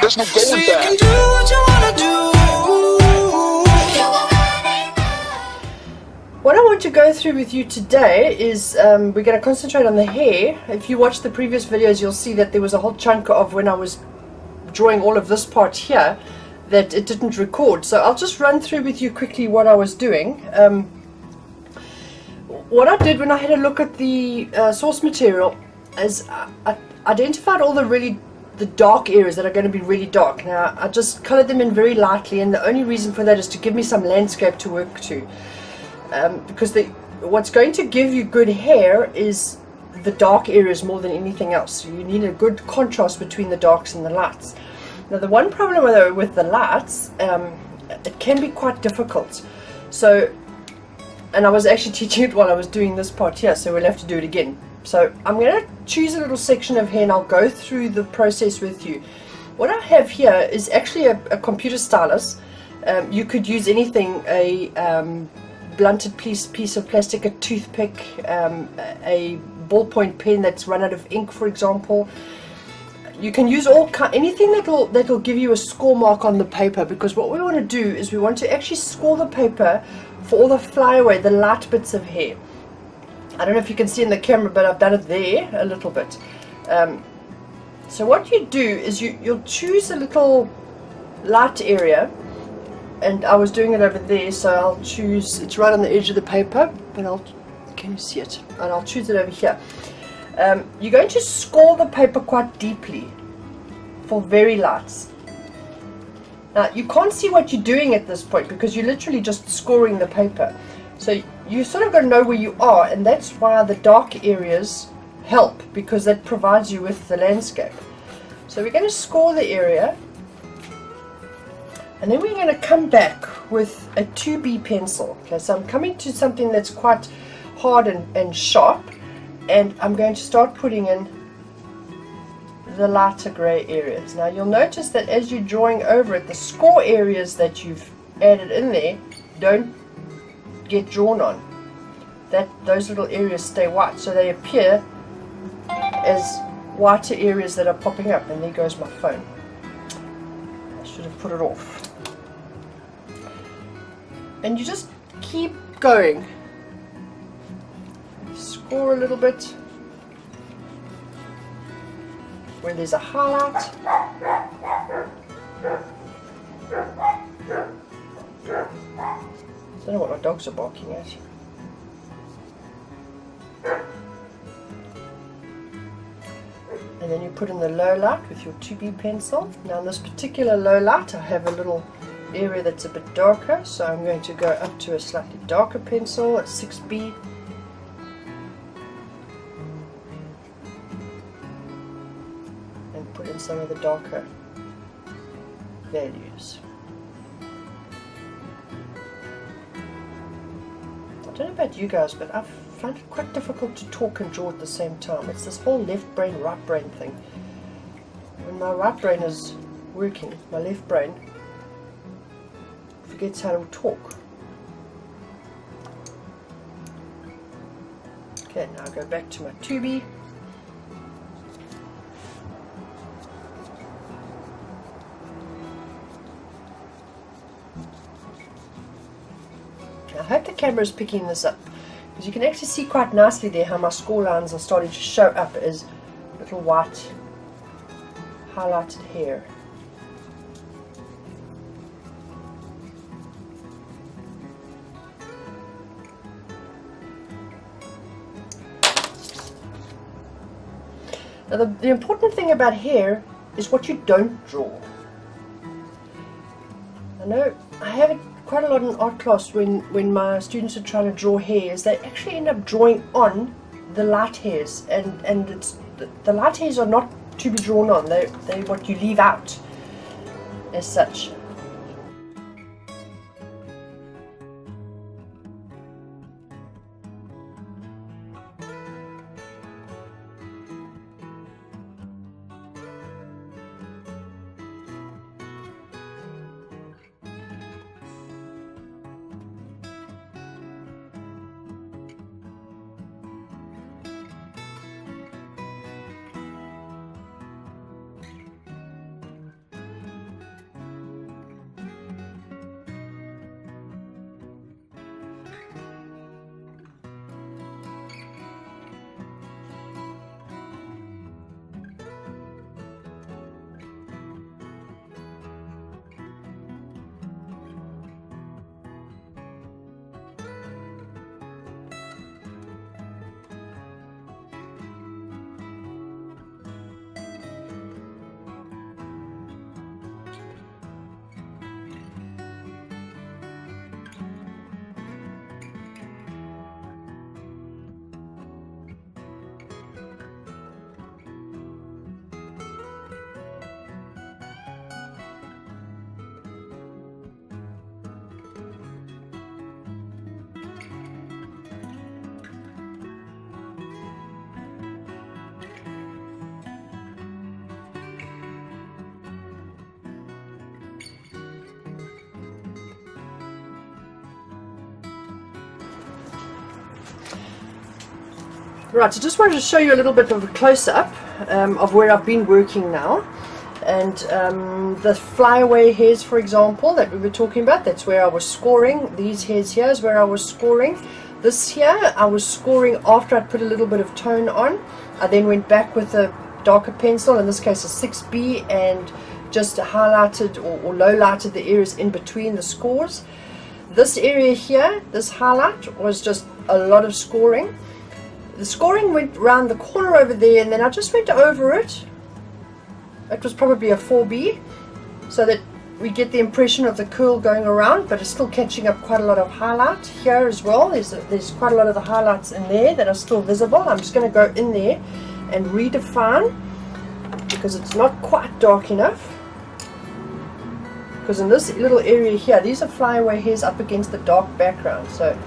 There's no going So you back. can do what you wanna do. What I want to go through with you today is we're going to concentrate on the hair. If you watch the previous videos, you'll see that there was a whole chunk of when I was drawing all of this part here that it didn't record. So I'll just run through with you quickly what I was doing. What I did when I had a look at the source material is I identified all the dark areas that are going to be really dark. Now I just colored them in very lightly, and the only reason for that is to give me some landscape to work to. Because what's going to give you good hair is the dark areas more than anything else. So you need a good contrast between the darks and the lights. Now the one problem with the lights, it can be quite difficult. So, and I was actually teaching it while I was doing this part here, so we'll have to do it again. So I'm going to choose a little section of hair and I'll go through the process with you. What I have here is actually a computer stylus. You could use anything, a blunted piece of plastic, a toothpick, a ballpoint pen that's run out of ink, for example. You can use anything that'll give you a score mark on the paper, because what we want to do is we want to actually score the paper for all the flyaway, the light bits of hair. I don't know if you can see in the camera, but I've done it there a little bit. So what you do is you'll choose a little light area. And I was doing it over there, so I'll choose, it's right on the edge of the paper, but can you see it? And I'll choose it over here. You're going to score the paper quite deeply for very lights. Now you can't see what you're doing at this point because you're literally just scoring the paper. So you sort of got to know where you are, and that's why the dark areas help, because that provides you with the landscape. So we're going to score the area. And then we're going to come back with a 2B pencil. Okay, so I'm coming to something that's quite hard and sharp, and I'm going to start putting in the lighter grey areas. Now you'll notice that as you're drawing over it, the score areas that you've added in there don't get drawn on. Those little areas stay white, so they appear as whiter areas that are popping up. And there goes my phone. I should have put it off. And you just keep going. Score a little bit where there's a highlight. I don't know what my dogs are barking at. And then you put in the low light with your 2B pencil. Now in this particular low light I have a little area that's a bit darker, so I'm going to go up to a slightly darker pencil, a 6B. And put in some of the darker values. I don't know about you guys, but I find it quite difficult to talk and draw at the same time. It's this whole left brain, right brain thing. When my right brain is working, my left brain forgets how to talk. Okay, now I'll go back to my 2B. I hope the camera is picking this up, because you can actually see quite nicely there how my score lines are starting to show up as little white highlighted hair. Now the important thing about hair is what you don't draw. I know I have it quite a lot in art class when my students are trying to draw hairs, they actually end up drawing on the light hairs, and the light hairs are not to be drawn on, they're what you leave out as such. Right, so just wanted to show you a little bit of a close-up of where I've been working now. And the flyaway hairs, for example, that we were talking about, that's where I was scoring. These hairs here is where I was scoring. This here, I was scoring after I'd put a little bit of tone on. I then went back with a darker pencil, in this case a 6B, and just highlighted or low lighted the areas in between the scores. This area here, this highlight, was just a lot of scoring. The scoring went round the corner over there, and then I just went over it. It was probably a 4B, so that we get the impression of the curl going around, but it's still catching up quite a lot of highlight here as well. There's quite a lot of the highlights in there that are still visible. I'm just going to go in there and redefine, because it's not quite dark enough. Because in this little area here, these are flyaway hairs up against the dark background, so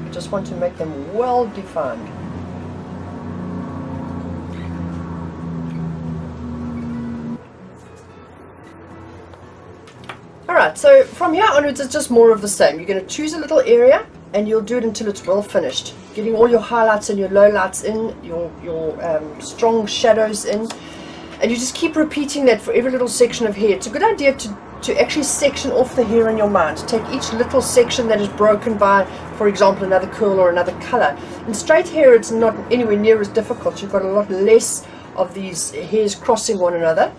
I just want to make them well defined. Alright, so from here onwards it's just more of the same. You're going to choose a little area and you'll do it until it's well finished. Getting all your highlights and your lowlights in, your strong shadows in, and you just keep repeating that for every little section of hair. It's a good idea to actually section off the hair in your mind. Take each little section that is broken by, for example, another curl or another color. In straight hair it's not anywhere near as difficult. You've got a lot less of these hairs crossing one another,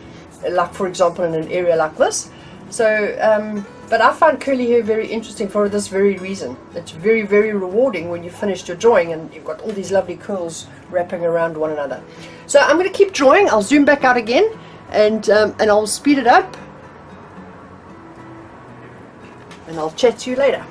like for example in an area like this. So, but I find curly hair very interesting for this very reason. It's very, very rewarding when you've finished your drawing and you've got all these lovely curls wrapping around one another. So I'm going to keep drawing. I'll zoom back out again, and I'll speed it up, and I'll chat to you later.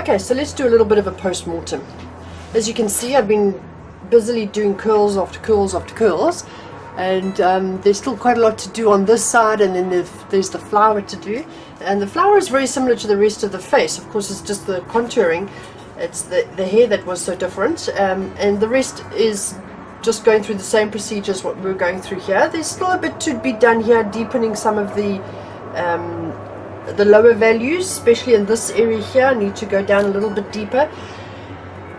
Okay, so let's do a little bit of a post-mortem. As you can see, I've been busily doing curls after curls after curls, and there's still quite a lot to do on this side, and then there's the flower to do. And the flower is very similar to the rest of the face. Of course, it's just the contouring. It's the hair that was so different, and the rest is just going through the same procedure as what we're going through here. There's still a bit to be done here, deepening some of the lower values, especially in this area here. I need to go down a little bit deeper,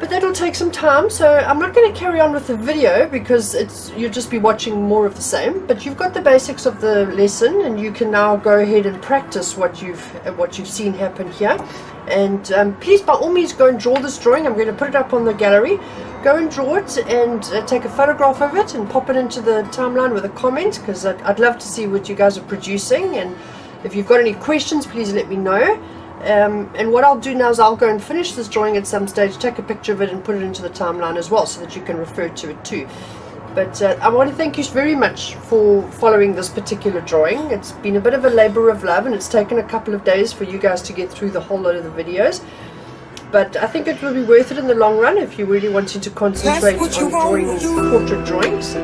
but that'll take some time, so I'm not going to carry on with the video because you'll just be watching more of the same. But you've got the basics of the lesson, and you can now go ahead and practice what you've seen happen here. And please, by all means, go and draw this drawing. I'm going to put it up on the gallery. Go and draw it, and take a photograph of it and pop it into the timeline with a comment, because I'd love to see what you guys are producing. And if you've got any questions, please let me know. And what I'll do now is I'll go and finish this drawing at some stage, take a picture of it and put it into the timeline as well, so that you can refer to it too. But I want to thank you very much for following this particular drawing. It's been a bit of a labor of love, and it's taken a couple of days for you guys to get through the whole lot of the videos. But I think it will be worth it in the long run if you really wanted to concentrate on drawing portrait drawings.